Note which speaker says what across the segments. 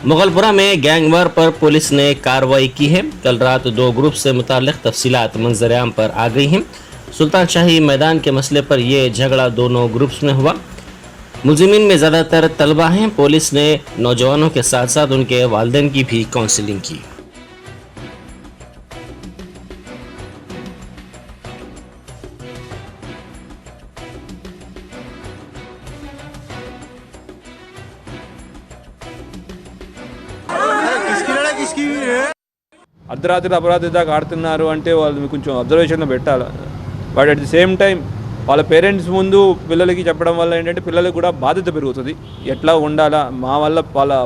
Speaker 1: मुगलपुरा में गैंगवार पर पुलिस ने कार्रवाई की है। कल रात दो ग्रुप से मुताल्लिक तफसीलात मंजर-ए-आम पर आ गई हैं। सुल्तान शाही मैदान के मसले पर यह झगड़ा दोनों ग्रुप्स में हुआ। मुलजिमीन में ज़्यादातर तलबा हैं। पुलिस ने नौजवानों के साथ साथ उनके वालिदैन की भी काउंसलिंग की।
Speaker 2: అర్ధరాత్రి అపరాత్రి దాకా ఆడుతున్నారు అంటే వాళ్ళు కొంచెం అబ్జర్వేషన్లో పెట్టాలి. But at the same time వాళ్ళ పేరెంట్స్ ముందు పిల్లలకి చెప్పడం వల్ల ఏంటంటే పిల్లలకు కూడా బాధ్యత పెరుగుతుంది. ఎట్లా ఉండాలా, మా వల్ల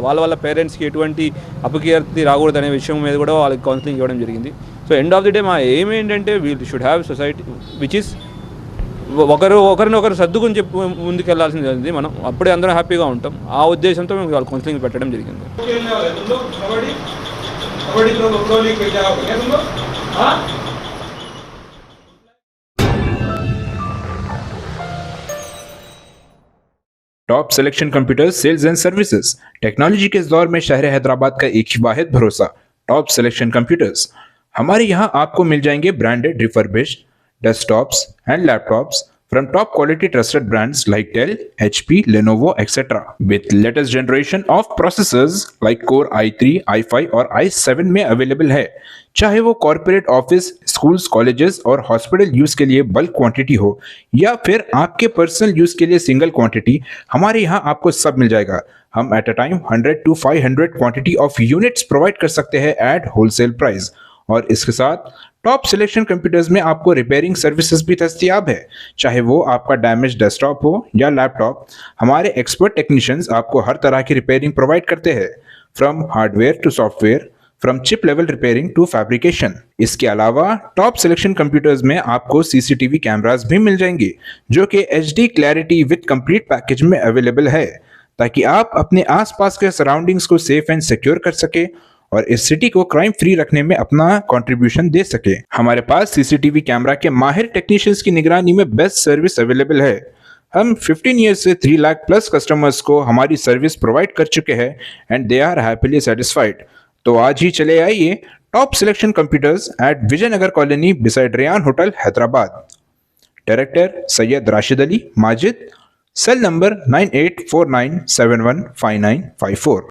Speaker 2: వాళ్ళ పేరెంట్స్కి ఎటువంటి అపకీర్తి రాకూడదు అనే విషయం మీద కూడా వాళ్ళకి కౌన్సిలింగ్ ఇవ్వడం జరిగింది. So end of the day మా ఎయిమ్ ఏంటంటే we should have society which is ఒకరినొకరు సర్దుకుని చెప్పి ముందుకెళ్లాల్సింది. మనం అప్పుడే అందరం హ్యాపీగా ఉంటాం. ఆ ఉద్దేశంతో మేము వాళ్ళ కౌన్సిలింగ్ పెట్టడం జరిగింది.
Speaker 3: Top selection computers sales and services. Technology के इस दौर में शहर हैदराबाद का एक ही वाहिद भरोसा टॉप सिलेक्शन कंप्यूटर्स। हमारे यहाँ आपको मिल जाएंगे branded refurbished desktops and laptops from top quality trusted brands like Dell, HP, Lenovo, etc. with latest generation of processors like Core i3, i5 और i7 में अवेलेबल है। चाहे वो कॉर्पोरेट ऑफिस, स्कूल्स, कॉलेजेस और हॉस्पिटल यूज के लिए bulk quantity हो या फिर आपके पर्सनल यूज के लिए सिंगल क्वांटिटी, हमारे यहाँ आपको सब मिल जाएगा। हम at a time 100 to 500 quantity of units provide कर सकते हैं एट होलसेल प्राइस। और इसके साथ टॉप सिलेक्शन कंप्यूटर्स में आपको रिपेयरिंग सर्विसेज भी दस्तयाब है। चाहे वो आपका डैमेज डेस्कटॉप हो या लैपटॉप, हमारे एक्सपर्ट टेक्नीशियंस आपको हर तरह की रिपेयरिंग प्रोवाइड करते हैं, from hardware to software, from chip level repairing to fabrication. इसके अलावा टॉप सिलेक्शन कंप्यूटर्स में आपको सीसीटीवी कैमरास भी मिल जाएंगे जो कि HD clarity with complete package में अवेलेबल है, ताकि आप अपने आसपास के सराउंडिंग्स को सेफ एंड सिक्योर कर सके और इस सिटी को क्राइम फ्री रखने में अपना कंट्रीब्यूशन दे सके। हमारे पास सीसीटीवी कैमरा के माहिर टेक्नीशियंस की निगरानी में बेस्ट सर्विस अवेलेबल है। हम 15 ईयर्स से 3 लाख प्लस कस्टमर्स को हमारी सर्विस प्रोवाइड कर चुके हैं and they are happily satisfied. तो आज ही चले आइए top selection computers at Vijayanagar colony beside Ryan hotel Hyderabad. Director Syed Rashid Ali Majid, cell number 9849715954।